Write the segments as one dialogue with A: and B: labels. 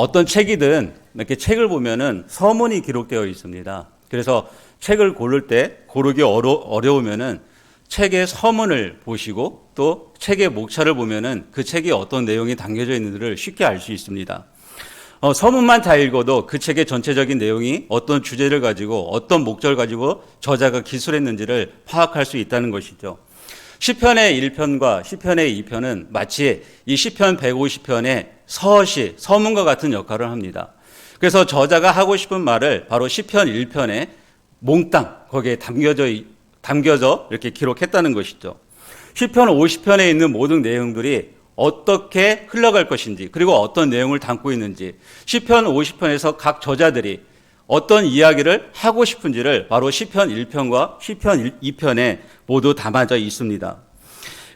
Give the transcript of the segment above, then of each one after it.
A: 어떤 책이든 이렇게 책을 보면은 서문이 기록되어 있습니다. 그래서 책을 고를 때 고르기 어려우면은 책의 서문을 보시고 또 책의 목차를 보면은 그 책이 어떤 내용이 담겨져 있는지를 쉽게 알 수 있습니다. 서문만 다 읽어도 그 책의 전체적인 내용이 어떤 주제를 가지고 어떤 목적을 가지고 저자가 기술했는지를 파악할 수 있다는 것이죠. 시편의 1편과 시편의 2편은 마치 이 시편 150편의 서시, 서문과 같은 역할을 합니다. 그래서 저자가 하고 싶은 말을 바로 시편 1편에 몽땅 거기에 담겨져 이렇게 기록했다는 것이죠. 시편 50편에 있는 모든 내용들이 어떻게 흘러갈 것인지 그리고 어떤 내용을 담고 있는지 시편 50편에서 각 저자들이 어떤 이야기를 하고 싶은지를 바로 시편 1편과 시편 2편에 모두 담아져 있습니다.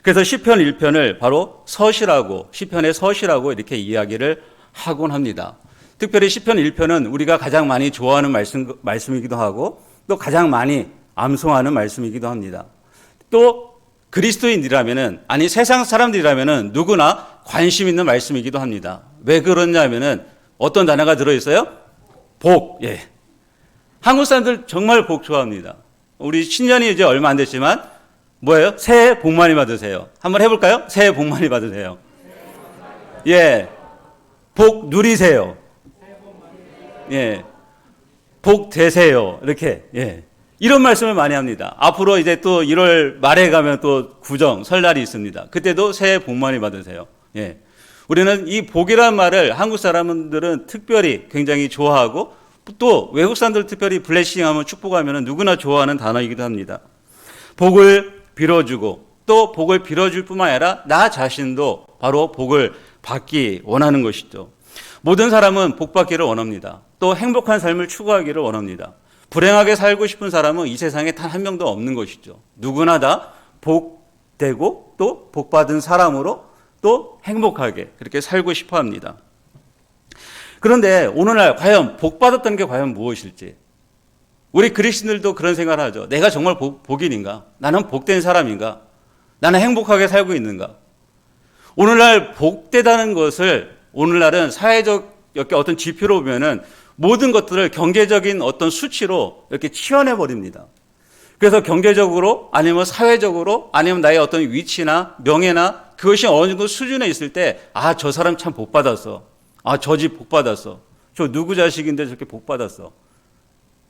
A: 그래서 시편 1편을 바로 서시라고 시편의 서시라고 이렇게 이야기를 하곤 합니다. 특별히 시편 1편은 우리가 가장 많이 좋아하는 말씀이기도 하고 또 가장 많이 암송하는 말씀이기도 합니다. 또 그리스도인이라면은 아니 세상 사람들이라면은 누구나 관심 있는 말씀이기도 합니다. 왜 그러냐면은 어떤 단어가 들어 있어요? 복. 예. 한국 사람들 정말 복 좋아합니다. 우리 신년이 이제 얼마 안 됐지만 뭐예요? 새해 복 많이 받으세요. 한번 해 볼까요? 새해 복 많이 받으세요. 예. 복 누리세요. 예. 복 되세요. 이렇게. 예. 이런 말씀을 많이 합니다. 앞으로 이제 또 1월 말에 가면 또 구정, 설날이 있습니다. 그때도 새해 복 많이 받으세요. 예. 우리는 이 복이라는 말을 한국 사람들은 특별히 굉장히 좋아하고 또 외국 사람들 특별히 블레싱 하면 축복하면 누구나 좋아하는 단어이기도 합니다. 복을 빌어주고 또 복을 빌어줄 뿐만 아니라 나 자신도 바로 복을 받기 원하는 것이죠. 모든 사람은 복 받기를 원합니다. 또 행복한 삶을 추구하기를 원합니다. 불행하게 살고 싶은 사람은 이 세상에 단 한 명도 없는 것이죠. 누구나 다 복되고 또 복받은 사람으로 또 행복하게 그렇게 살고 싶어 합니다. 그런데 오늘날 과연 복받았다는 게 과연 무엇일지 우리 그리스도인들도 그런 생각을 하죠. 내가 정말 복인인가? 나는 복된 사람인가? 나는 행복하게 살고 있는가? 오늘날 복되다는 것을 오늘날은 사회적 어떤 지표로 보면은 모든 것들을 경제적인 어떤 수치로 이렇게 치환해 버립니다. 그래서 경제적으로 아니면 사회적으로 아니면 나의 어떤 위치나 명예나 그것이 어느 정도 수준에 있을 때 아, 저 사람 참 복 받았어. 아, 저 집 복 받았어. 저 누구 자식인데 저렇게 복 받았어.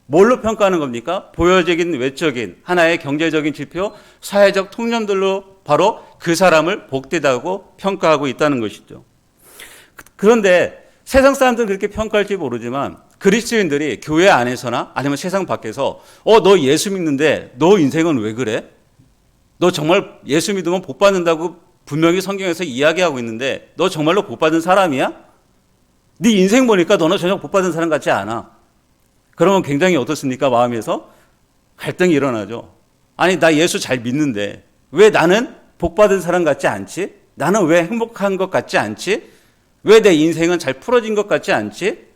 A: 뭘로 평가하는 겁니까? 보여적인 외적인 하나의 경제적인 지표, 사회적 통념들로 바로 그 사람을 복되다고 평가하고 있다는 것이죠. 그런데 세상 사람들은 그렇게 평가할지 모르지만 그리스도인들이 교회 안에서나 아니면 세상 밖에서 너 예수 믿는데 너 인생은 왜 그래? 너 정말 예수 믿으면 복 받는다고 분명히 성경에서 이야기하고 있는데 너 정말로 복 받은 사람이야? 네 인생 보니까 너는 전혀 복 받은 사람 같지 않아. 그러면 굉장히 어떻습니까? 마음에서 갈등이 일어나죠. 아니 나 예수 잘 믿는데 왜 나는 복 받은 사람 같지 않지? 나는 왜 행복한 것 같지 않지? 왜 내 인생은 잘 풀어진 것 같지 않지?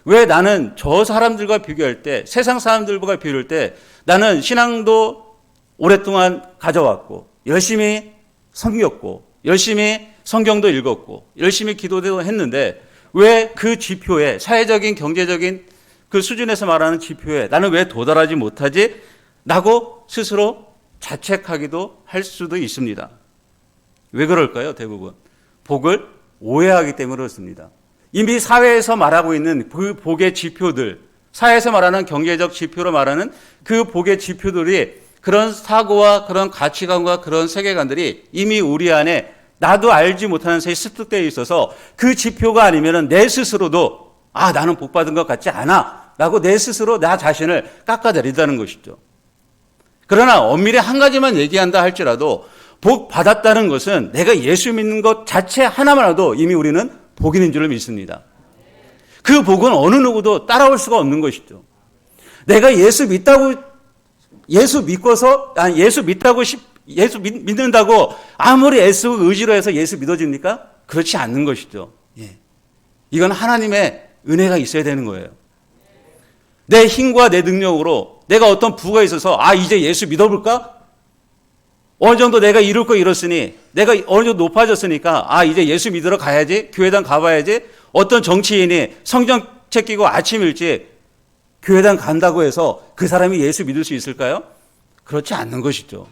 A: 왜 나는 저 사람들과 비교할 때, 세상 사람들과 비교할 때 나는 신앙도 오랫동안 가져왔고, 열심히 섬겼고, 열심히 성경도 읽었고, 열심히 기도도 했는데 왜 그 지표에, 사회적인, 경제적인 그 수준에서 말하는 지표에 나는 왜 도달하지 못하지? 라고 스스로 자책하기도 할 수도 있습니다. 왜 그럴까요? 대부분. 복을 오해하기 때문에 그렇습니다. 이미 사회에서 말하고 있는 그 복의 지표들, 사회에서 말하는 경제적 지표로 말하는 그 복의 지표들이 그런 사고와 그런 가치관과 그런 세계관들이 이미 우리 안에 나도 알지 못하는 사이에 습득되어 있어서 그 지표가 아니면 내 스스로도 나는 복 받은 것 같지 않아 라고 내 스스로 나 자신을 깎아내린다는 것이죠. 그러나 엄밀히 한 가지만 얘기한다 할지라도 복 받았다는 것은 내가 예수 믿는 것 자체 하나만으로도 이미 우리는 복인인 줄을 믿습니다. 그 복은 어느 누구도 따라올 수가 없는 것이죠. 내가 예수 믿는다고 아무리 애쓰고 의지로 해서 예수 믿어집니까? 그렇지 않는 것이죠. 예. 이건 하나님의 은혜가 있어야 되는 거예요. 내 힘과 내 능력으로 내가 어떤 부가 있어서 이제 예수 믿어볼까? 어느 정도 내가 이룰 거 이뤘으니, 내가 어느 정도 높아졌으니까 이제 예수 믿으러 가야지, 교회당 가봐야지. 어떤 정치인이 성경 책 끼고 아침 일찍 교회당 간다고 해서 그 사람이 예수 믿을 수 있을까요? 그렇지 않는 것이죠.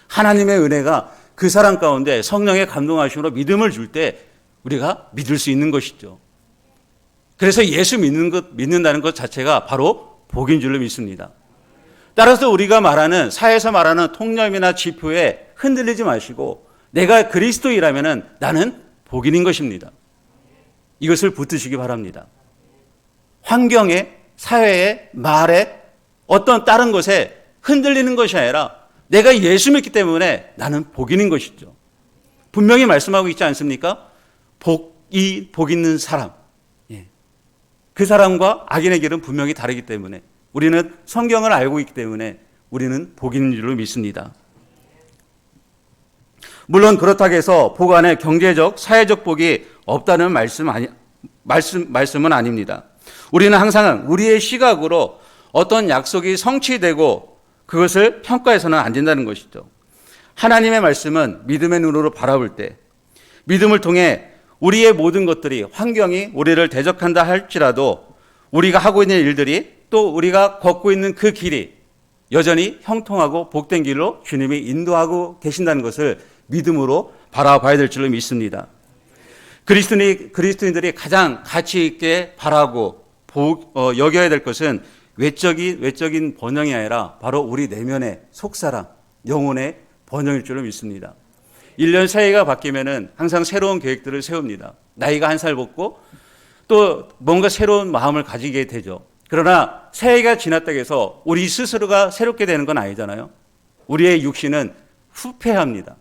A: 하나님의 은혜가 그 사람 가운데 성령의 감동하심으로 믿음을 줄 때 우리가 믿을 수 있는 것이죠. 그래서 예수 믿는다는 것 자체가 바로 복인 줄로 믿습니다. 따라서 우리가 말하는, 사회에서 말하는 통념이나 지표에 흔들리지 마시고 내가 그리스도이라면 나는 복인인 것입니다. 이것을 붙드시기 바랍니다. 환경에, 사회에, 말에, 어떤 다른 것에 흔들리는 것이 아니라 내가 예수 믿기 때문에 나는 복인인 것이죠. 분명히 말씀하고 있지 않습니까? 복 있는 사람. 그 사람과 악인의 길은 분명히 다르기 때문에 우리는 성경을 알고 있기 때문에 우리는 복인인 줄로 믿습니다. 물론 그렇다고 해서 복 안에 경제적, 사회적 복이 없다는 말씀은 아닙니다. 우리는 항상 우리의 시각으로 어떤 약속이 성취되고 그것을 평가해서는 안 된다는 것이죠. 하나님의 말씀은 믿음의 눈으로 바라볼 때 믿음을 통해 우리의 모든 것들이, 환경이 우리를 대적한다 할지라도 우리가 하고 있는 일들이, 또 우리가 걷고 있는 그 길이 여전히 형통하고 복된 길로 주님이 인도하고 계신다는 것을 믿음으로 바라봐야 될 줄로 믿습니다. 그리스도인들이 가장 가치 있게 바라고 여겨야 될 것은 외적인 번영이 아니라 바로 우리 내면의 속사람, 영혼의 번영일 줄로 믿습니다. 1년 새해가 바뀌면은 항상 새로운 계획들을 세웁니다. 나이가 한 살 먹고 또 뭔가 새로운 마음을 가지게 되죠. 그러나 새해가 지났다고 해서 우리 스스로가 새롭게 되는 건 아니잖아요. 우리의 육신은 후패합니다.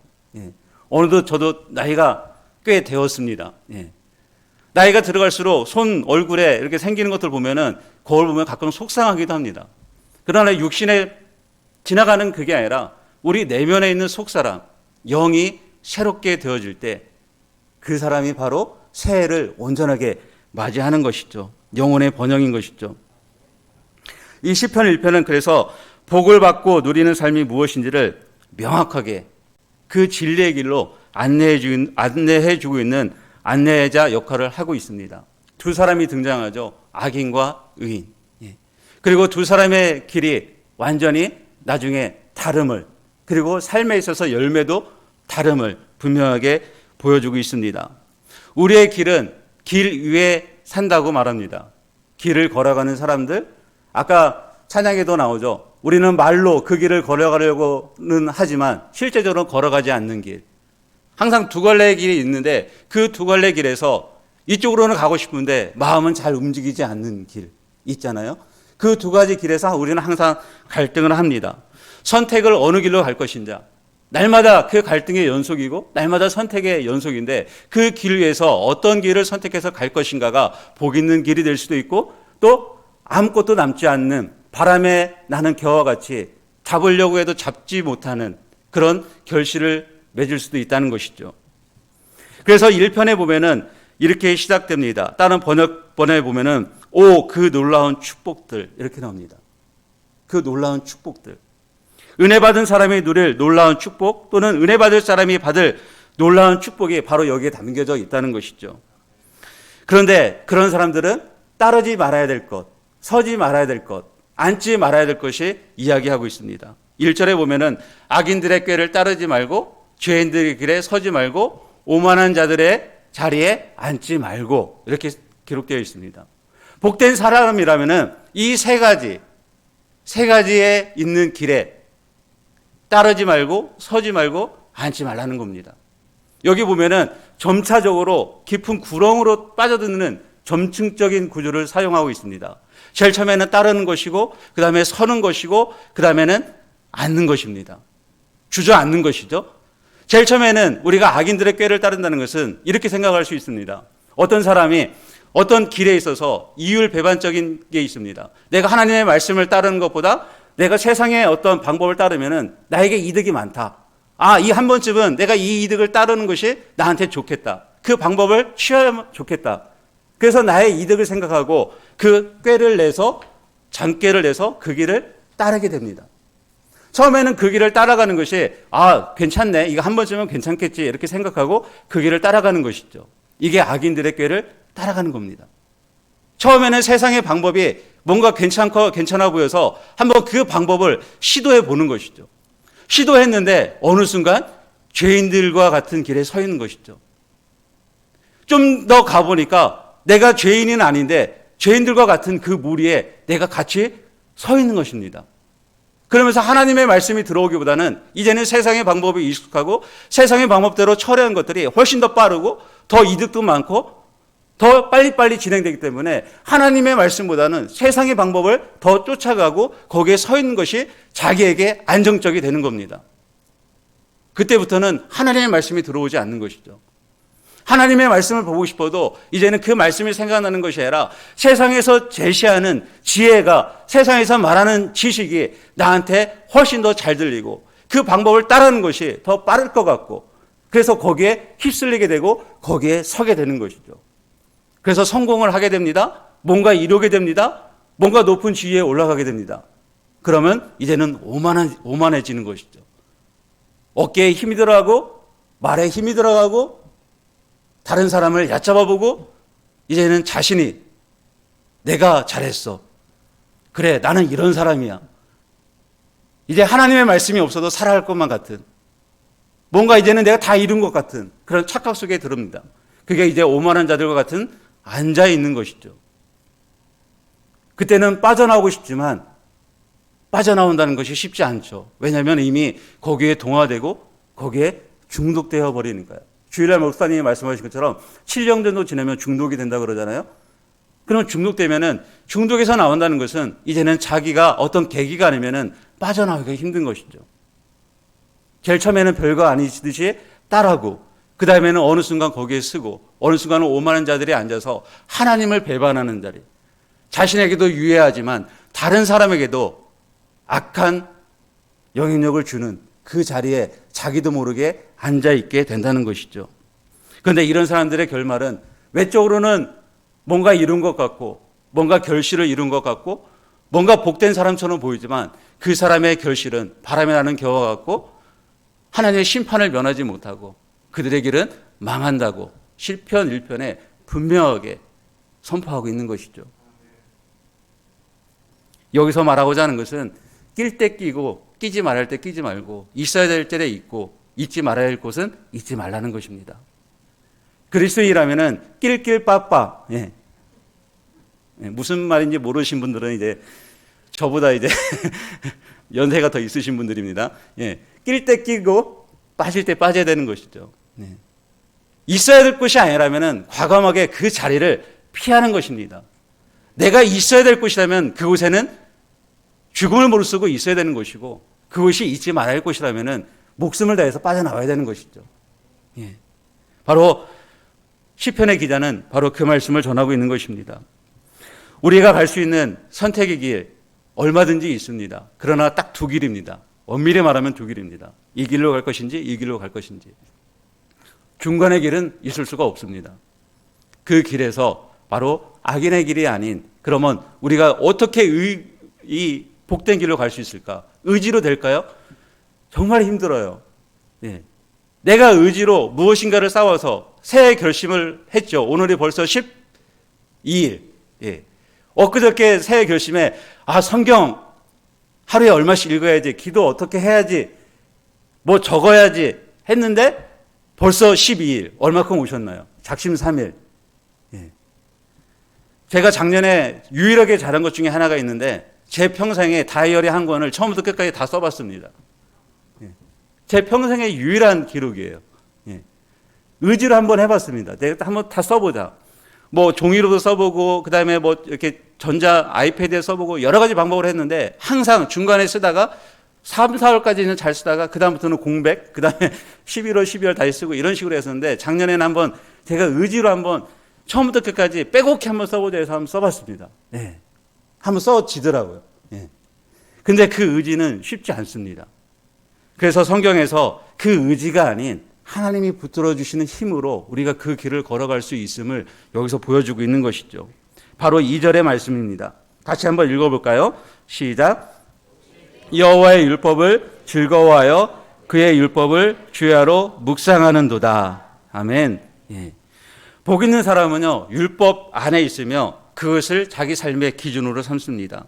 A: 어느덧 저도 나이가 꽤 되었습니다. 나이가 들어갈수록 손, 얼굴에 이렇게 생기는 것들 보면은 거울 보면 가끔 속상하기도 합니다. 그러나 육신에 지나가는 그게 아니라 우리 내면에 있는 속사람, 영이 새롭게 되어질 때 그 사람이 바로 새해를 온전하게 맞이하는 것이죠. 영혼의 번영인 것이죠. 이 시편 1편은 그래서 복을 받고 누리는 삶이 무엇인지를 명확하게 그 진리의 길로 안내해주고 있는 안내자 역할을 하고 있습니다. 두 사람이 등장하죠. 악인과 의인. 그리고 두 사람의 길이 완전히 나중에 다름을, 그리고 삶에 있어서 열매도 다름을 분명하게 보여주고 있습니다. 우리의 길은 길 위에 산다고 말합니다. 길을 걸어가는 사람들, 아까 찬양에도 나오죠. 우리는 말로 그 길을 걸어가려고는 하지만 실제적으로 걸어가지 않는 길. 항상 두 갈래의 길이 있는데 그 두 갈래 길에서 이쪽으로는 가고 싶은데 마음은 잘 움직이지 않는 길 있잖아요. 그 두 가지 길에서 우리는 항상 갈등을 합니다. 선택을 어느 길로 갈 것인가. 날마다 그 갈등의 연속이고 날마다 선택의 연속인데 그 길 위에서 어떤 길을 선택해서 갈 것인가가 복 있는 길이 될 수도 있고 또 아무것도 남지 않는 바람에 나는 겨와 같이 잡으려고 해도 잡지 못하는 그런 결실을 맺을 수도 있다는 것이죠. 그래서 1편에 보면은 이렇게 시작됩니다. 다른 번역본에 보면은 그 놀라운 축복들 이렇게 나옵니다. 그 놀라운 축복들. 은혜 받은 사람이 누릴 놀라운 축복 또는 은혜 받을 사람이 받을 놀라운 축복이 바로 여기에 담겨져 있다는 것이죠. 그런데 그런 사람들은 따르지 말아야 될 것, 서지 말아야 될 것, 앉지 말아야 될 것이 이야기하고 있습니다. 1절에 보면은 악인들의 꾀를 따르지 말고 죄인들의 길에 서지 말고 오만한 자들의 자리에 앉지 말고 이렇게 기록되어 있습니다. 복된 사람이라면은 이 세 가지에 있는 길에 따르지 말고 서지 말고 앉지 말라는 겁니다. 여기 보면은 점차적으로 깊은 구렁으로 빠져드는 점층적인 구조를 사용하고 있습니다. 제일 처음에는 따르는 것이고 그 다음에 서는 것이고 그 다음에는 앉는 것입니다. 주저앉는 것이죠. 제일 처음에는 우리가 악인들의 꾀를 따른다는 것은 이렇게 생각할 수 있습니다. 어떤 사람이 어떤 길에 있어서 이율배반적인 게 있습니다. 내가 하나님의 말씀을 따르는 것보다 내가 세상의 어떤 방법을 따르면은 나에게 이득이 많다. 이 한 번쯤은 내가 이 이득을 따르는 것이 나한테 좋겠다. 그 방법을 취하면 좋겠다. 그래서 나의 이득을 생각하고 그 꾀를 내서 잔꾀를 내서 그 길을 따르게 됩니다. 처음에는 그 길을 따라가는 것이 괜찮네. 이거 한 번쯤은 괜찮겠지. 이렇게 생각하고 그 길을 따라가는 것이죠. 이게 악인들의 꾀를 따라가는 겁니다. 처음에는 세상의 방법이 뭔가 괜찮아 보여서 한번 그 방법을 시도해 보는 것이죠. 시도했는데 어느 순간 죄인들과 같은 길에 서 있는 것이죠. 좀 더 가보니까 내가 죄인은 아닌데 죄인들과 같은 그 무리에 내가 같이 서 있는 것입니다. 그러면서 하나님의 말씀이 들어오기보다는 이제는 세상의 방법이 익숙하고 세상의 방법대로 처리한 것들이 훨씬 더 빠르고 더 이득도 많고 더 빨리빨리 진행되기 때문에 하나님의 말씀보다는 세상의 방법을 더 쫓아가고 거기에 서 있는 것이 자기에게 안정적이 되는 겁니다. 그때부터는 하나님의 말씀이 들어오지 않는 것이죠. 하나님의 말씀을 보고 싶어도 이제는 그 말씀이 생각나는 것이 아니라 세상에서 제시하는 지혜가, 세상에서 말하는 지식이 나한테 훨씬 더 잘 들리고 그 방법을 따르는 것이 더 빠를 것 같고 그래서 거기에 휩쓸리게 되고 거기에 서게 되는 것이죠. 그래서 성공을 하게 됩니다. 뭔가 이루게 됩니다. 뭔가 높은 지위에 올라가게 됩니다. 그러면 이제는 오만해지는 것이죠. 어깨에 힘이 들어가고 말에 힘이 들어가고 다른 사람을 얕잡아보고 이제는 자신이 내가 잘했어. 그래, 나는 이런 사람이야. 이제 하나님의 말씀이 없어도 살아갈 것만 같은 뭔가 이제는 내가 다 이룬 것 같은 그런 착각 속에 들읍니다. 그게 이제 오만한 자들과 같은 앉아 있는 것이죠. 그때는 빠져나오고 싶지만 빠져나온다는 것이 쉽지 않죠. 왜냐하면 이미 거기에 동화되고 거기에 중독되어 버리니까요. 주일날 목사님이 말씀하신 것처럼 7년 정도 지나면 중독이 된다 그러잖아요. 그럼 중독되면은 중독에서 나온다는 것은 이제는 자기가 어떤 계기가 아니면은 빠져나오기가 힘든 것이죠. 제일 처음에는 별거 아니듯이 따라하고 그 다음에는 어느 순간 거기에 쓰고 어느 순간은 오만한 자들이 앉아서 하나님을 배반하는 자리, 자신에게도 유해하지만 다른 사람에게도 악한 영향력을 주는 그 자리에 자기도 모르게 앉아있게 된다는 것이죠. 그런데 이런 사람들의 결말은 외적으로는 뭔가 이룬 것 같고 뭔가 결실을 이룬 것 같고 뭔가 복된 사람처럼 보이지만 그 사람의 결실은 바람에 나는 겨와 같고 하나님의 심판을 면하지 못하고 그들의 길은 망한다고 시편 1편에 분명하게 선포하고 있는 것이죠. 여기서 말하고자 하는 것은 낄 때 끼고 끼지 말할 때 끼지 말고 있어야 될 때에 있고 잊지 말아야 할 곳은 잊지 말라는 것입니다. 그리스도인이라면은 낄낄 빠빠. 예. 무슨 말인지 모르신 분들은 이제 저보다 이제 연세가 더 있으신 분들입니다. 예. 낄 때 끼고 빠질 때 빠져야 되는 것이죠. 예. 있어야 될 곳이 아니라면은 과감하게 그 자리를 피하는 것입니다. 내가 있어야 될 곳이라면 그곳에는 죽음을 무릅쓰고 있어야 되는 것이고 그것이 잊지 말아야 할 곳이라면은 목숨을 다해서 빠져나와야 되는 것이죠. 예. 바로 시편의 기자는 바로 그 말씀을 전하고 있는 것입니다. 우리가 갈 수 있는 선택의 길 얼마든지 있습니다. 그러나 딱 두 길입니다. 엄밀히 말하면 두 길입니다. 이 길로 갈 것인지 이 길로 갈 것인지. 중간의 길은 있을 수가 없습니다. 그 길에서 바로 악인의 길이 아닌 그러면 우리가 어떻게 이 복된 길로 갈 수 있을까? 의지로 될까요? 정말 힘들어요. 예. 내가 의지로 무엇인가를 싸워서 새해 결심을 했죠. 오늘이 벌써 12일. 예. 엊그저께 새해 결심에 성경 하루에 얼마씩 읽어야지, 기도 어떻게 해야지, 뭐 적어야지 했는데 벌써 12일. 얼마큼 오셨나요? 작심 3일. 예. 제가 작년에 유일하게 잘한 것 중에 하나가 있는데 제 평생에 다이어리 한 권을 처음부터 끝까지 다 써봤습니다. 예. 제 평생의 유일한 기록이에요. 예. 의지로 한번 해봤습니다. 내가 한번 다 써보자. 뭐 종이로도 써보고 그 다음에 뭐 이렇게 전자 아이패드에 써보고 여러 가지 방법을 했는데 항상 중간에 쓰다가 3, 4월까지는 잘 쓰다가 그 다음부터는 공백, 그 다음에 11월, 12월 다시 쓰고 이런 식으로 했었는데 작년에는 한번 제가 의지로 한번 처음부터 끝까지 빼곡히 한번 써보자 해서 한번 써봤습니다. 예. 한번 써지더라고요. 예. 근데 그 의지는 쉽지 않습니다. 그래서 성경에서 그 의지가 아닌 하나님이 붙들어 주시는 힘으로 우리가 그 길을 걸어갈 수 있음을 여기서 보여주고 있는 것이죠. 바로 2절의 말씀입니다. 다시 한번 읽어볼까요? 시작. 여호와의 율법을 즐거워하여 그의 율법을 주야로 묵상하는도다. 아멘. 예. 복 있는 사람은요, 율법 안에 있으며 그것을 자기 삶의 기준으로 삼습니다.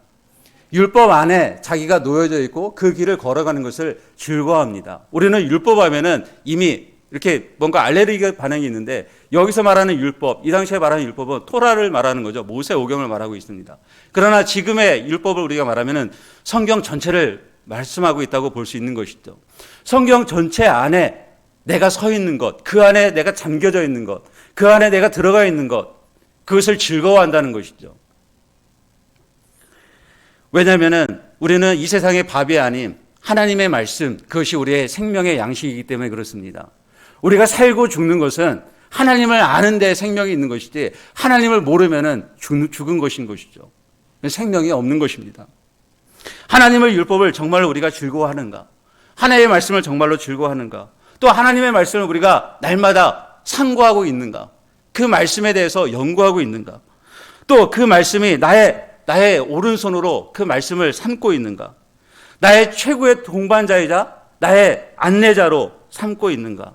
A: 율법 안에 자기가 놓여져 있고 그 길을 걸어가는 것을 즐거워합니다. 우리는 율법 하면은 이미 이렇게 뭔가 알레르기 반응이 있는데, 여기서 말하는 율법, 이 당시에 말하는 율법은 토라를 말하는 거죠. 모세오경을 말하고 있습니다. 그러나 지금의 율법을 우리가 말하면은 성경 전체를 말씀하고 있다고 볼 수 있는 것이죠. 성경 전체 안에 내가 서 있는 것, 그 안에 내가 잠겨져 있는 것, 그 안에 내가 들어가 있는 것, 그것을 즐거워한다는 것이죠. 왜냐하면은 우리는 이 세상의 밥이 아닌 하나님의 말씀, 그것이 우리의 생명의 양식이기 때문에 그렇습니다. 우리가 살고 죽는 것은 하나님을 아는 데 생명이 있는 것이지, 하나님을 모르면은 죽은 것인 것이죠. 생명이 없는 것입니다. 하나님의 율법을 정말로 우리가 즐거워하는가? 하나님의 말씀을 정말로 즐거워하는가? 또 하나님의 말씀을 우리가 날마다 상고하고 있는가? 그 말씀에 대해서 연구하고 있는가? 또 그 말씀이 나의 오른손으로 그 말씀을 삼고 있는가? 나의 최고의 동반자이자 나의 안내자로 삼고 있는가?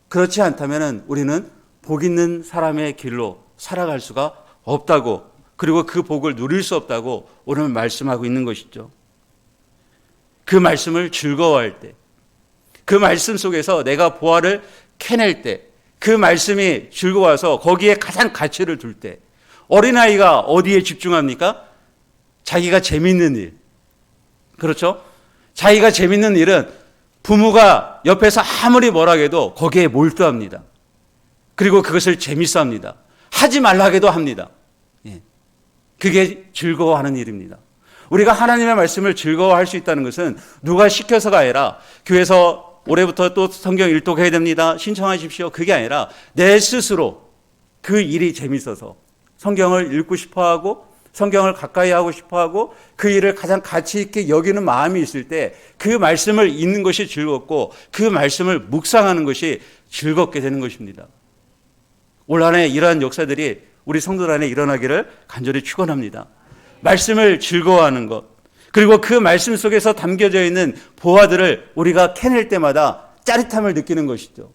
A: 그렇지 않다면 우리는 복 있는 사람의 길로 살아갈 수가 없다고, 그리고 그 복을 누릴 수 없다고 오늘 말씀하고 있는 것이죠. 그 말씀을 즐거워할 때, 그 말씀 속에서 내가 보화를 캐낼 때, 그 말씀이 즐거워서 거기에 가장 가치를 둘 때, 어린아이가 어디에 집중합니까? 자기가 재밌는 일. 그렇죠? 자기가 재밌는 일은 부모가 옆에서 아무리 뭐라 해도 거기에 몰두합니다. 그리고 그것을 재밌어 합니다. 하지 말라 해도 합니다. 예. 그게 즐거워하는 일입니다. 우리가 하나님의 말씀을 즐거워할 수 있다는 것은 누가 시켜서가 아니라, 교회에서 올해부터 또 성경 일독해야 됩니다, 신청하십시오, 그게 아니라 내 스스로 그 일이 재밌어서 성경을 읽고 싶어하고 성경을 가까이 하고 싶어하고 그 일을 가장 가치 있게 여기는 마음이 있을 때 그 말씀을 읽는 것이 즐겁고 그 말씀을 묵상하는 것이 즐겁게 되는 것입니다. 올 한 해 이러한 역사들이 우리 성도들 안에 일어나기를 간절히 축원합니다. 말씀을 즐거워하는 것, 그리고 그 말씀 속에서 담겨져 있는 보화들을 우리가 캐낼 때마다 짜릿함을 느끼는 것이죠.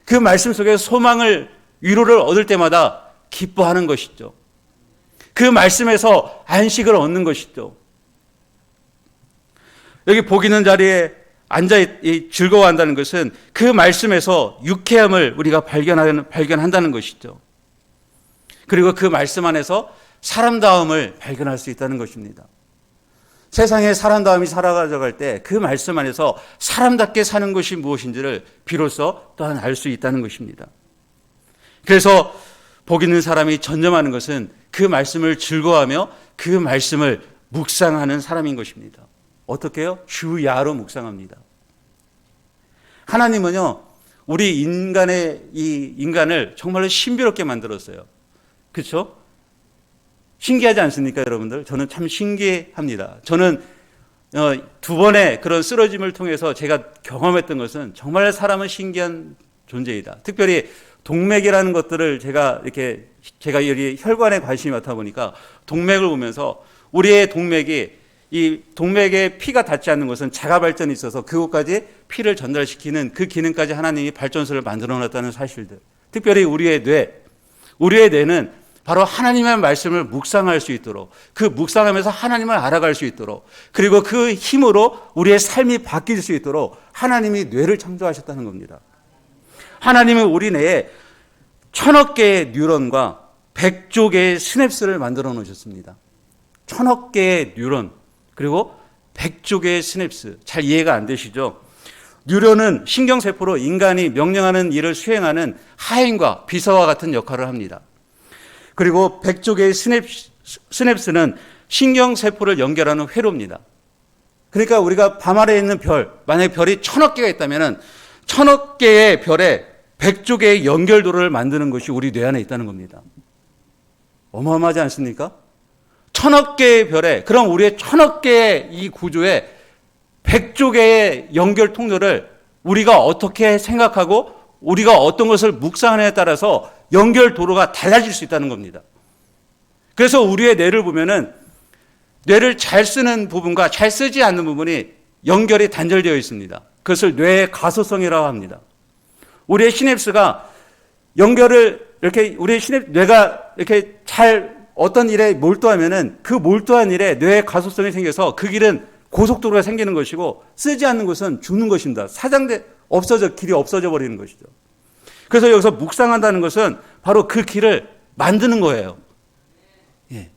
A: 그 말씀 속에서 소망을, 위로를 얻을 때마다 기뻐하는 것이죠. 그 말씀에서 안식을 얻는 것이죠. 여기 복 있는 자리에 앉아 즐거워한다는 것은 그 말씀에서 유쾌함을 우리가 발견한다는 것이죠. 그리고 그 말씀 안에서 사람다움을 발견할 수 있다는 것입니다. 세상에 사람다움이 살아가져갈 때 그 말씀 안에서 사람답게 사는 것이 무엇인지를 비로소 또한 알 수 있다는 것입니다. 그래서 복 있는 사람이 전념하는 것은 그 말씀을 즐거워하며 그 말씀을 묵상하는 사람인 것입니다. 어떻게 해요? 주야로 묵상합니다. 하나님은요, 우리 인간을 정말로 신비롭게 만들었어요. 그렇죠? 신기하지 않습니까, 여러분들? 저는 참 신기합니다. 저는 두 번의 그런 쓰러짐을 통해서 제가 경험했던 것은 정말 사람은 신기한 존재이다. 특별히 동맥이라는 것들을 제가 여기 혈관에 관심이 많다 보니까 동맥을 보면서 우리의 동맥이, 이 동맥에 피가 닿지 않는 것은 자가 발전이 있어서 그곳까지 피를 전달시키는 그 기능까지 하나님이 발전소를 만들어 놨다는 사실들. 특별히 우리의 뇌는 바로 하나님의 말씀을 묵상할 수 있도록, 그 묵상하면서 하나님을 알아갈 수 있도록, 그리고 그 힘으로 우리의 삶이 바뀔 수 있도록 하나님이 뇌를 창조하셨다는 겁니다. 하나님은 우리 뇌에 1000억 개의 뉴런과 100조 개의 시냅스를 만들어 놓으셨습니다. 1000억 개의 뉴런, 그리고 100조 개의 시냅스. 잘 이해가 안 되시죠? 뉴런은 신경세포로 인간이 명령하는 일을 수행하는 하행과 비서와 같은 역할을 합니다. 그리고 100조 개의 시냅스는 신경세포를 연결하는 회로입니다. 그러니까 우리가 밤하늘에 있는 별, 만약에 별이 1000억 개가 있다면 1000억 개의 별에 100조 개의 연결도를 만드는 것이 우리 뇌 안에 있다는 겁니다. 어마어마하지 않습니까? 1000억 개의 별에, 그럼 우리의 1000억 개의 이 구조에 100조 개의 연결 통로를 우리가 어떻게 생각하고 우리가 어떤 것을 묵상하느냐에 따라서 연결 도로가 달라질 수 있다는 겁니다. 그래서 우리의 뇌를 보면은 뇌를 잘 쓰는 부분과 잘 쓰지 않는 부분이 연결이 단절되어 있습니다. 그것을 뇌의 가소성이라고 합니다. 우리의 시냅스가 연결을 이렇게 우리의 뇌가 이렇게 잘 어떤 일에 몰두하면은 그 몰두한 일에 뇌의 가소성이 생겨서 그 길은 고속도로가 생기는 것이고 쓰지 않는 것은 죽는 것입니다. 길이 없어져 버리는 것이죠. 그래서 여기서 묵상한다는 것은 바로 그 길을 만드는 거예요. 예.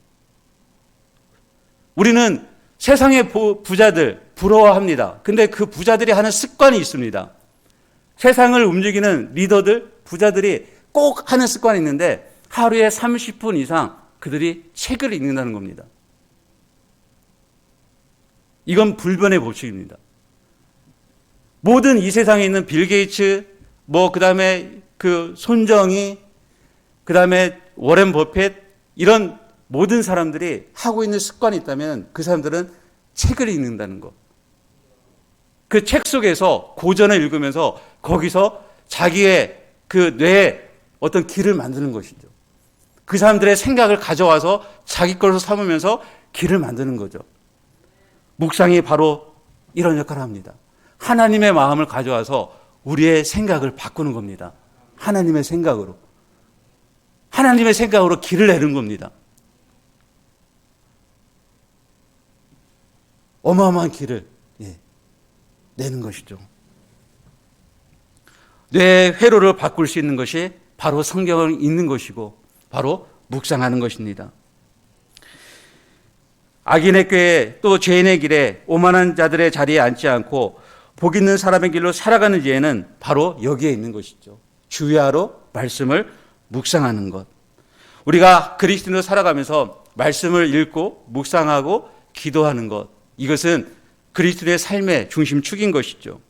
A: 우리는 세상의 부자들 부러워합니다. 근데 그 부자들이 하는 습관이 있습니다. 세상을 움직이는 리더들, 부자들이 꼭 하는 습관이 있는데 하루에 30분 이상 그들이 책을 읽는다는 겁니다. 이건 불변의 법칙입니다. 모든 이 세상에 있는 빌 게이츠, 그다음에 그 손정희, 그다음에 워렌 버핏, 이런 모든 사람들이 하고 있는 습관이 있다면 그 사람들은 책을 읽는다는 것. 그 책 속에서 고전을 읽으면서 거기서 자기의 그 뇌에 어떤 길을 만드는 것이죠. 그 사람들의 생각을 가져와서 자기 걸로 삼으면서 길을 만드는 거죠. 묵상이 바로 이런 역할을 합니다. 하나님의 마음을 가져와서 우리의 생각을 바꾸는 겁니다. 하나님의 생각으로 길을 내는 겁니다. 어마어마한 길을 내는 것이죠. 뇌의 회로를 바꿀 수 있는 것이 바로 성경을 읽는 것이고 바로 묵상하는 것입니다. 악인의 꾀에 또 죄인의 길에 오만한 자들의 자리에 앉지 않고 복 있는 사람의 길로 살아가는 지혜는 바로 여기에 있는 것이죠. 주야로 말씀을 묵상하는 것. 우리가 그리스도인으로 살아가면서 말씀을 읽고 묵상하고 기도하는 것, 이것은 그리스도의 삶의 중심축인 것이죠.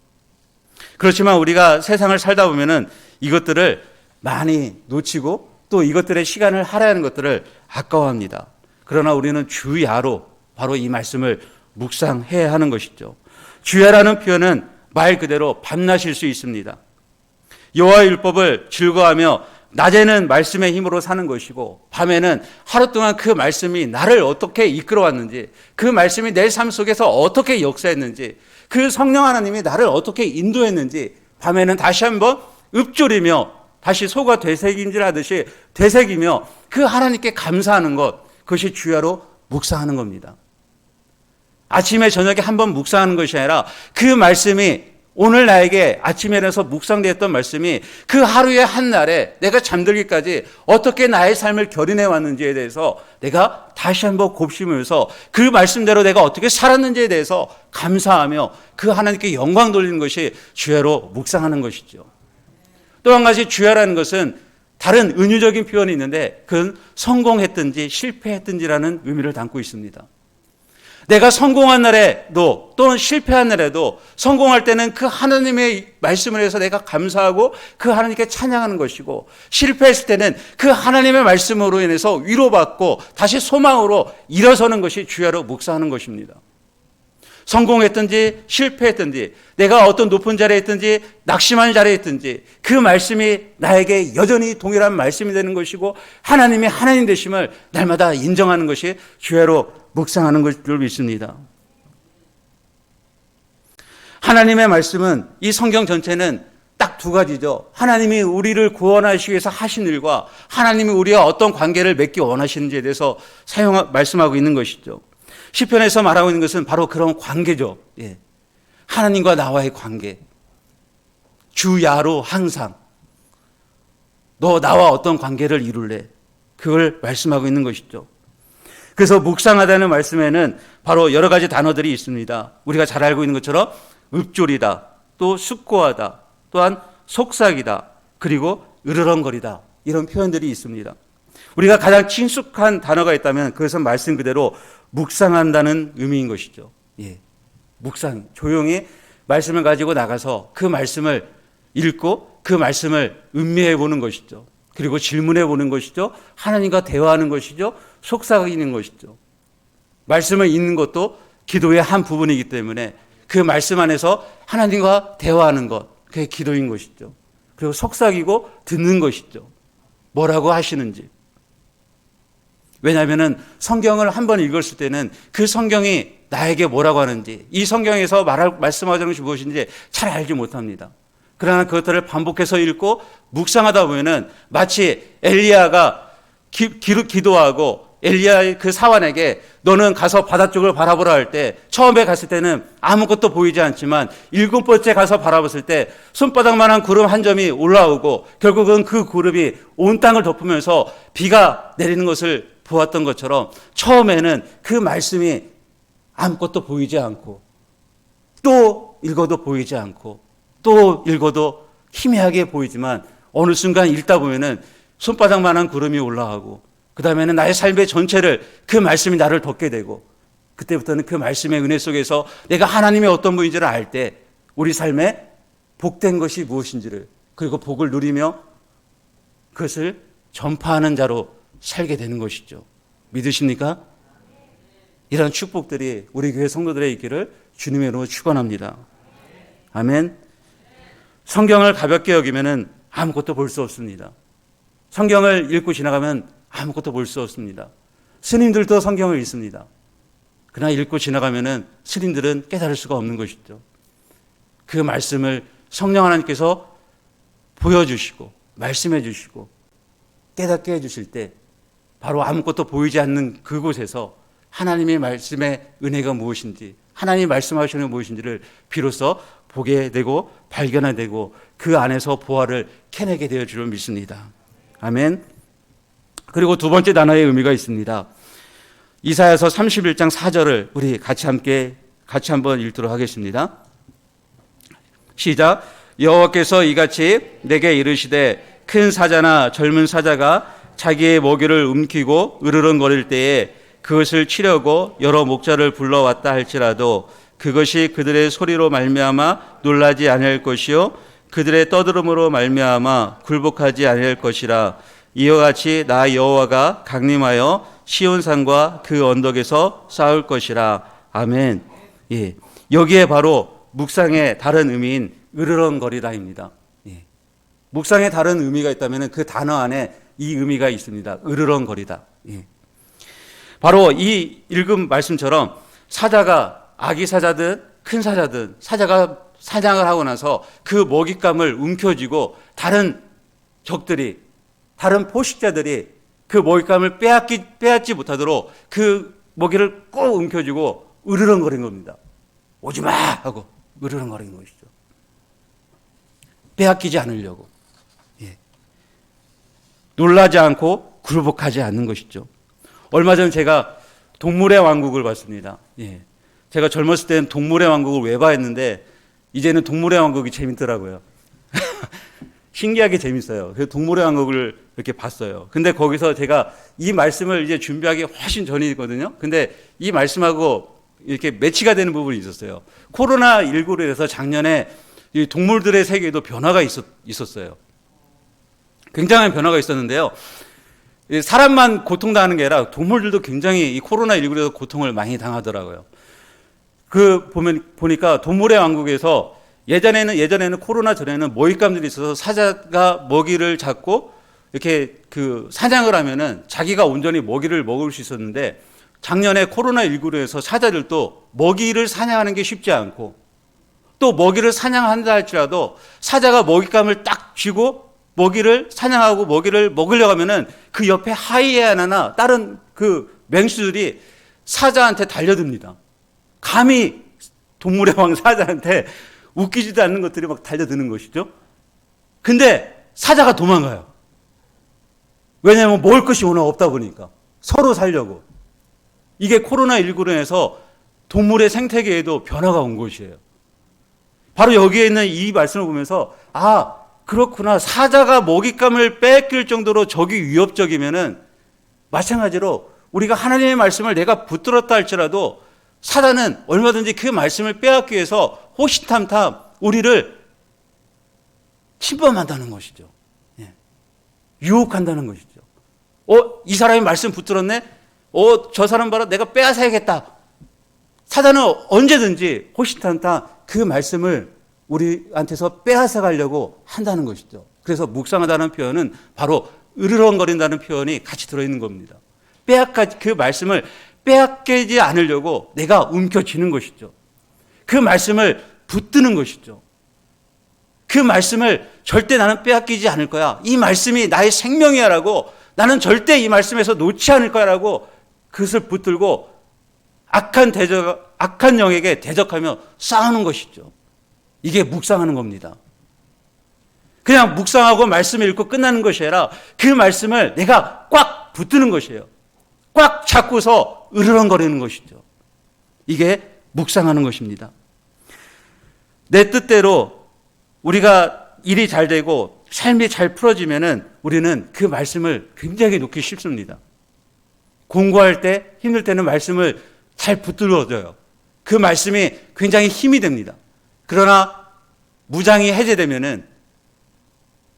A: 그렇지만 우리가 세상을 살다 보면은 이것들을 많이 놓치고 또 이것들의 시간을 할애하는 것들을 아까워합니다. 그러나 우리는 주야로 바로 이 말씀을 묵상해야 하는 것이죠. 주야라는 표현은 말 그대로 밤낮일 수 있습니다. 여호와의 율법을 즐거워하며 낮에는 말씀의 힘으로 사는 것이고 밤에는 하루 동안 그 말씀이 나를 어떻게 이끌어왔는지, 그 말씀이 내 삶 속에서 어떻게 역사했는지, 그 성령 하나님이 나를 어떻게 인도했는지 밤에는 다시 한번 읊조리며 다시 소가 되새김질하듯이 되새기며 그 하나님께 감사하는 것, 그것이 주야로 묵상하는 겁니다. 아침에 저녁에 한번 묵상하는 것이 아니라 그 말씀이 오늘 나에게 아침에 일어나서 묵상되었던 말씀이 그 하루의 한날에 내가 잠들기까지 어떻게 나의 삶을 결인해 왔는지에 대해서 내가 다시 한번 곱씹으면서 그 말씀대로 내가 어떻게 살았는지에 대해서 감사하며 그 하나님께 영광 돌리는 것이 주야로 묵상하는 것이죠. 또 한 가지 주야라는 것은 다른 은유적인 표현이 있는데 그건 성공했든지 실패했든지라는 의미를 담고 있습니다. 내가 성공한 날에도 또는 실패한 날에도 성공할 때는 그 하나님의 말씀을 해서 내가 감사하고 그 하나님께 찬양하는 것이고, 실패했을 때는 그 하나님의 말씀으로 인해서 위로받고 다시 소망으로 일어서는 것이 주야로 묵상하는 것입니다. 성공했든지 실패했든지 내가 어떤 높은 자리에 있든지 낙심한 자리에 있든지 그 말씀이 나에게 여전히 동일한 말씀이 되는 것이고 하나님이 하나님 되심을 날마다 인정하는 것이 주야로 묵상하는 것을 믿습니다. 하나님의 말씀은 이 성경 전체는 딱 두 가지죠. 하나님이 우리를 구원하시기 위해서 하신 일과 하나님이 우리와 어떤 관계를 맺기 원하시는지에 대해서 말씀하고 있는 것이죠. 시편에서 말하고 있는 것은 바로 그런 관계죠. 예. 하나님과 나와의 관계. 주야로 항상 너 나와 어떤 관계를 이룰래? 그걸 말씀하고 있는 것이죠. 그래서 묵상하다는 말씀에는 바로 여러 가지 단어들이 있습니다. 우리가 잘 알고 있는 것처럼 읊조리다, 또 숙고하다, 또한 속삭이다, 그리고 으르렁거리다, 이런 표현들이 있습니다. 우리가 가장 친숙한 단어가 있다면 그것은 말씀 그대로 묵상한다는 의미인 것이죠. 예. 묵상, 조용히 말씀을 가지고 나가서 그 말씀을 읽고 그 말씀을 음미해 보는 것이죠. 그리고 질문해 보는 것이죠. 하나님과 대화하는 것이죠. 속삭이는 것이죠. 말씀을 읽는 것도 기도의 한 부분이기 때문에 그 말씀 안에서 하나님과 대화하는 것, 그게 기도인 것이죠. 그리고 속삭이고 듣는 것이죠. 뭐라고 하시는지. 왜냐하면 성경을 한번 읽었을 때는 그 성경이 나에게 뭐라고 하는지, 이 성경에서 말씀하자는 것이 무엇인지 잘 알지 못합니다. 그러나 그것들을 반복해서 읽고 묵상하다 보면은 마치 엘리야가 기도하고 엘리야의 그 사환에게 너는 가서 바다 쪽을 바라보라 할 때, 처음에 갔을 때는 아무것도 보이지 않지만 7번째 가서 바라봤을 때 손바닥만한 구름 한 점이 올라오고 결국은 그 구름이 온 땅을 덮으면서 비가 내리는 것을 보았던 것처럼, 처음에는 그 말씀이 아무것도 보이지 않고 또 읽어도 보이지 않고 또 읽어도 희미하게 보이지만 어느 순간 읽다 보면은 손바닥만한 구름이 올라가고 그 다음에는 나의 삶의 전체를 그 말씀이 나를 덮게 되고, 그때부터는 그 말씀의 은혜 속에서 내가 하나님의 어떤 분인지를 알 때 우리 삶에 복된 것이 무엇인지를, 그리고 복을 누리며 그것을 전파하는 자로 살게 되는 것이죠. 믿으십니까? 이런 축복들이 우리 교회 성도들의 있기를 주님의 이름으로 축원합니다. 아멘. 성경을 가볍게 여기면은 아무것도 볼 수 없습니다. 성경을 읽고 지나가면 아무것도 볼 수 없습니다. 스님들도 성경을 읽습니다. 그러나 읽고 지나가면은 스님들은 깨달을 수가 없는 것이죠. 그 말씀을 성령 하나님께서 보여주시고 말씀해 주시고 깨닫게 해주실 때 바로 아무것도 보이지 않는 그곳에서 하나님의 말씀의 은혜가 무엇인지, 하나님이 말씀하시는 무엇인지를 비로소 보게 되고 발견하게 되고 그 안에서 보화를 캐내게 되어 주를 믿습니다. 아멘. 그리고 두 번째 단어의 의미가 있습니다. 이사야서 31장 4절을 우리 같이 한번 읽도록 하겠습니다. 시작. 여호와께서 이같이 내게 이르시되 큰 사자나 젊은 사자가 자기의 먹이를 움키고 으르렁거릴 때에 그것을 치려고 여러 목자를 불러왔다 할지라도 그것이 그들의 소리로 말미암아 놀라지 아니할 것이요 그들의 떠들음으로 말미암아 굴복하지 아니할 것이라. 이와 같이 나 여호와가 강림하여 시온산과 그 언덕에서 싸울 것이라. 아멘. 예. 여기에 바로 묵상의 다른 의미인 으르렁거리다입니다. 예. 묵상의 다른 의미가 있다면 그 단어 안에 이 의미가 있습니다. 으르렁거리다. 예. 바로 이 읽은 말씀처럼 사자가 아기 사자든 큰 사자든 사자가 사냥을 하고 나서 그 먹잇감을 움켜쥐고 다른 적들이, 다른 포식자들이 그 먹잇감을 빼앗지 못하도록 그 먹이를 꼭 움켜쥐고 으르렁거린 겁니다. 오지마 하고 으르렁거린 것이죠. 빼앗기지 않으려고. 예. 놀라지 않고 굴복하지 않는 것이죠. 얼마 전 제가 동물의 왕국을 봤습니다. 예. 제가 젊었을 때는 동물의 왕국을 왜 봤는데 이제는 동물의 왕국이 재밌더라고요. 신기하게 재밌어요. 그래서 동물의 왕국을 이렇게 봤어요. 근데 거기서 제가 이 말씀을 이제 준비하기 훨씬 전이거든요. 근데 이 말씀하고 이렇게 매치가 되는 부분이 있었어요. 코로나19로 인해서 작년에 이 동물들의 세계에도 변화가 있었어요. 굉장한 변화가 있었는데요. 사람만 고통당하는 게 아니라 동물들도 굉장히 이 코로나19로 고통을 많이 당하더라고요. 보니까 동물의 왕국에서 예전에는 코로나 전에는 먹잇감들이 있어서 사자가 먹이를 잡고 이렇게 그 사냥을 하면은 자기가 온전히 먹이를 먹을 수 있었는데, 작년에 코로나19로 해서 사자들도 먹이를 사냥하는 게 쉽지 않고, 또 먹이를 사냥한다 할지라도 사자가 먹잇감을 딱 쥐고 먹이를 사냥하고 먹이를 먹으려고 하면은 그 옆에 하이에나나 다른 그 맹수들이 사자한테 달려듭니다. 감히 동물의 왕 사자한테 웃기지도 않는 것들이 막 달려드는 것이죠. 근데 사자가 도망가요. 왜냐하면 먹을 것이 워낙 없다 보니까 서로 살려고. 이게 코로나19로 인해서 동물의 생태계에도 변화가 온 것이에요. 바로 여기에 있는 이 말씀을 보면서 아, 그렇구나. 사자가 먹잇감을 뺏길 정도로 적이 위협적이면은 마찬가지로 우리가 하나님의 말씀을 내가 붙들었다 할지라도 사단은 얼마든지 그 말씀을 빼앗기 위해서 호시탐탐 우리를 침범한다는 것이죠. 예. 유혹한다는 것이죠. 이 사람이 말씀 붙들었네? 저 사람 봐라. 내가 빼앗아야겠다. 사단은 언제든지 호시탐탐 그 말씀을 우리한테서 빼앗아 가려고 한다는 것이죠. 그래서 묵상하다는 표현은 바로 으르렁거린다는 표현이 같이 들어있는 겁니다. 그 말씀을 빼앗기지 않으려고 내가 움켜쥐는 것이죠. 그 말씀을 붙드는 것이죠. 그 말씀을 절대 나는 빼앗기지 않을 거야. 이 말씀이 나의 생명이야 라고, 나는 절대 이 말씀에서 놓지 않을 거야 라고 그것을 붙들고 악한 영에게 대적하며 싸우는 것이죠. 이게 묵상하는 겁니다. 그냥 묵상하고 말씀을 읽고 끝나는 것이 아니라 그 말씀을 내가 꽉 붙드는 것이에요. 꽉 잡고서 으르렁거리는 것이죠. 이게 묵상하는 것입니다. 내 뜻대로 우리가 일이 잘 되고 삶이 잘 풀어지면은 우리는 그 말씀을 굉장히 놓기 쉽습니다. 공부할 때 힘들 때는 말씀을 잘 붙들어줘요. 그 말씀이 굉장히 힘이 됩니다. 그러나 무장이 해제되면은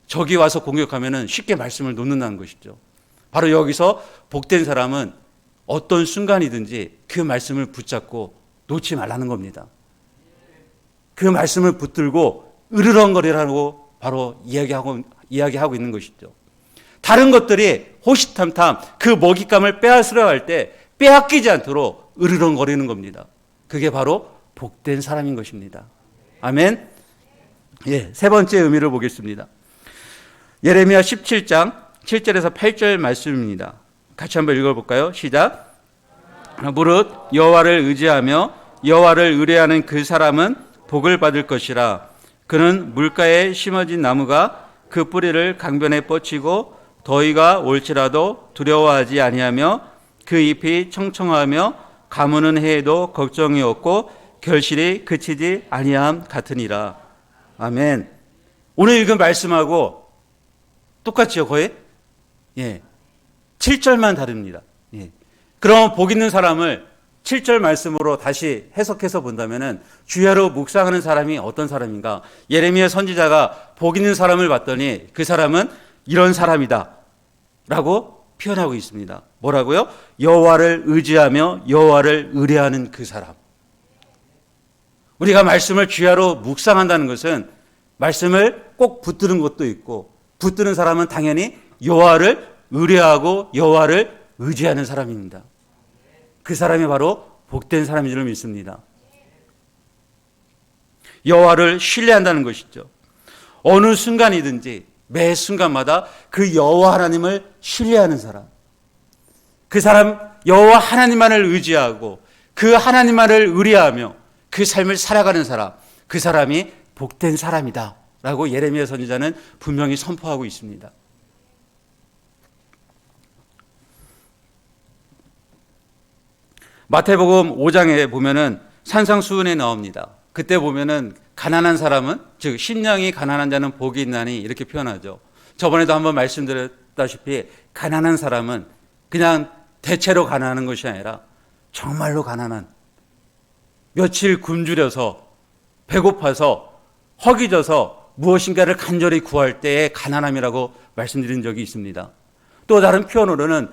A: 적이 와서 공격하면은 쉽게 말씀을 놓는다는 것이죠. 바로 여기서 복된 사람은 어떤 순간이든지 그 말씀을 붙잡고 놓지 말라는 겁니다. 그 말씀을 붙들고 으르렁거리라고 바로 이야기하고 있는 것이죠. 다른 것들이 호시탐탐 그 먹잇감을 빼앗으려 할 때 빼앗기지 않도록 으르렁거리는 겁니다. 그게 바로 복된 사람인 것입니다. 아멘. 예, 세 번째 의미를 보겠습니다. 예레미야 17장 7절에서 8절 말씀입니다. 같이 한번 읽어볼까요? 시작. 무릇 여호와를 의지하며 여호와를 의뢰하는 그 사람은 복을 받을 것이라. 그는 물가에 심어진 나무가 그 뿌리를 강변에 뻗치고 더위가 올지라도 두려워하지 아니하며 그 잎이 청청하며 가무는 해에도 걱정이 없고 결실이 그치지 아니함 같으니라. 아멘. 오늘 읽은 말씀하고 똑같죠, 거의? 예. 7절만 다릅니다. 예. 그럼 복 있는 사람을 7절 말씀으로 다시 해석해서 본다면은 주야로 묵상하는 사람이 어떤 사람인가? 예레미야 선지자가 복 있는 사람을 봤더니 그 사람은 이런 사람이다 라고 표현하고 있습니다. 뭐라고요? 여호와를 의지하며 여호와를 의뢰하는 그 사람. 우리가 말씀을 주야로 묵상한다는 것은 말씀을 꼭 붙드는 것도 있고, 붙드는 사람은 당연히 여호와를 의뢰하고 여호와를 의지하는 사람입니다. 그 사람이 바로 복된 사람인 줄 믿습니다. 여호와를 신뢰한다는 것이죠. 어느 순간이든지 매 순간마다 그 여호와 하나님을 신뢰하는 사람, 그 사람 여호와 하나님만을 의지하고 그 하나님만을 의뢰하며 그 삶을 살아가는 사람, 그 사람이 복된 사람이다 라고 예레미야 선지자는 분명히 선포하고 있습니다. 마태복음 5장에 보면은 산상수훈에 나옵니다. 그때 보면은 가난한 사람은, 즉 신령이 가난한 자는 복이 있나니 이렇게 표현하죠. 저번에도 한번 말씀드렸다시피 가난한 사람은 그냥 대체로 가난한 것이 아니라 정말로 가난한, 며칠 굶주려서 배고파서 허기져서 무엇인가를 간절히 구할 때의 가난함이라고 말씀드린 적이 있습니다. 또 다른 표현으로는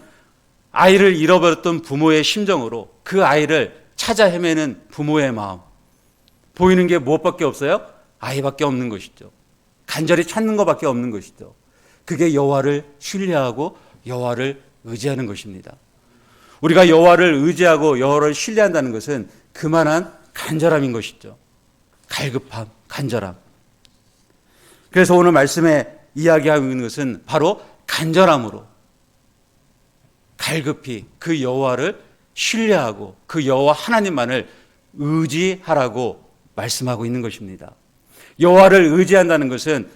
A: 아이를 잃어버렸던 부모의 심정으로 그 아이를 찾아 헤매는 부모의 마음. 보이는 게 무엇밖에 없어요? 아이밖에 없는 것이죠. 간절히 찾는 것밖에 없는 것이죠. 그게 여호와를 신뢰하고 여호와를 의지하는 것입니다. 우리가 여호와를 의지하고 여호와를 신뢰한다는 것은 그만한 간절함인 것이죠. 갈급함, 간절함. 그래서 오늘 말씀에 이야기하고 있는 것은 바로 간절함으로 갈급히 그 여호와를 신뢰하고 그 여호와 하나님만을 의지하라고 말씀하고 있는 것입니다. 여호와를 의지한다는 것은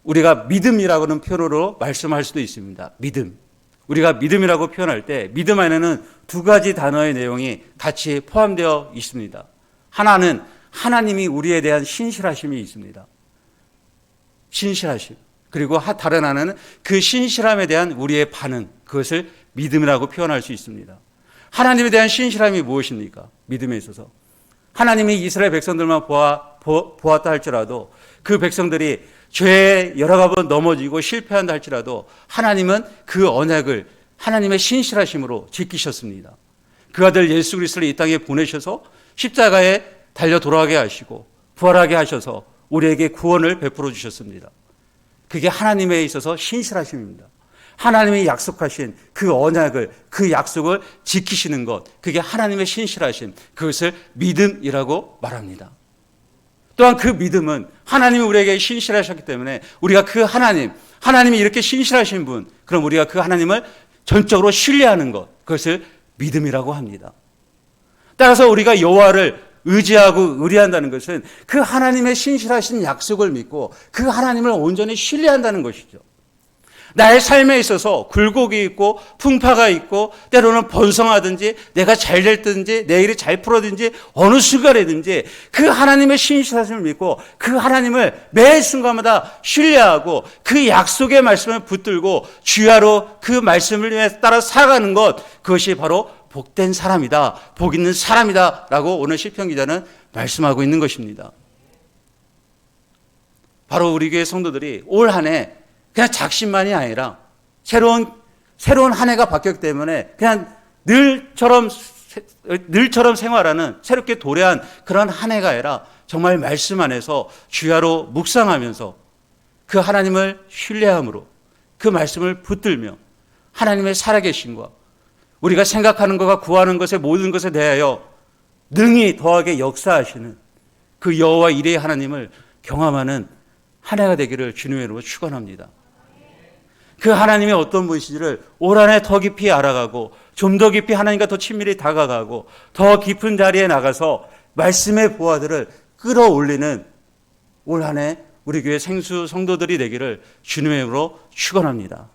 A: 우리가 믿음이라고는 표현으로 말씀할 수도 있습니다. 믿음. 우리가 믿음이라고 표현할 때 믿음 안에는 두 가지 단어의 내용이 같이 포함되어 있습니다. 하나는 하나님이 우리에 대한 신실하심이 있습니다. 신실하심. 그리고 다른 하나는 그 신실함에 대한 우리의 반응, 그것을 믿음이라고 표현할 수 있습니다. 하나님에 대한 신실함이 무엇입니까? 믿음에 있어서 하나님이 이스라엘 백성들만 보았다 할지라도 그 백성들이 죄에 여러 번 넘어지고 실패한다 할지라도 하나님은 그 언약을 하나님의 신실하심으로 지키셨습니다. 그 아들 예수 그리스도를 이 땅에 보내셔서 십자가에 달려 돌아가게 하시고 부활하게 하셔서 우리에게 구원을 베풀어 주셨습니다. 그게 하나님에 있어서 신실하심입니다. 하나님이 약속하신 그 언약을, 그 약속을 지키시는 것, 그게 하나님의 신실하심, 그것을 믿음이라고 말합니다. 또한 그 믿음은 하나님이 우리에게 신실하셨기 때문에 우리가 그 하나님이 이렇게 신실하신 분, 그럼 우리가 그 하나님을 전적으로 신뢰하는 것, 그것을 믿음이라고 합니다. 따라서 우리가 여호와를 의지하고 의뢰한다는 것은 그 하나님의 신실하신 약속을 믿고 그 하나님을 온전히 신뢰한다는 것이죠. 나의 삶에 있어서 굴곡이 있고 풍파가 있고 때로는 번성하든지 내가 잘 됐든지 내 일이 잘 풀어든지 어느 순간이든지 그 하나님의 신실하심을 믿고 그 하나님을 매 순간마다 신뢰하고 그 약속의 말씀을 붙들고 주야로 그 말씀을 따라 살아가는 것, 그것이 바로 복된 사람이다, 복 있는 사람이다 라고 오늘 시편 기자는 말씀하고 있는 것입니다. 바로 우리 교회 성도들이 올 한 해 그냥 작심만이 아니라 새로운 한 해가 바뀌었기 때문에 그냥 늘처럼 생활하는, 새롭게 도래한 그런 한 해가 아니라 정말 말씀 안에서 주야로 묵상하면서 그 하나님을 신뢰함으로 그 말씀을 붙들며 하나님의 살아계심과 우리가 생각하는 것과 구하는 것의 모든 것에 대하여 능히 더하게 역사하시는 그 여호와 이레의 하나님을 경험하는 한 해가 되기를 주님의 이름으로 축원합니다. 그 하나님이 어떤 분이신지를 올 한 해 더 깊이 알아가고 좀 더 깊이 하나님과 더 친밀히 다가가고 더 깊은 자리에 나가서 말씀의 보화들을 끌어올리는 올 한 해 우리 교회 생수 성도들이 되기를 주님의 이름으로 축원합니다.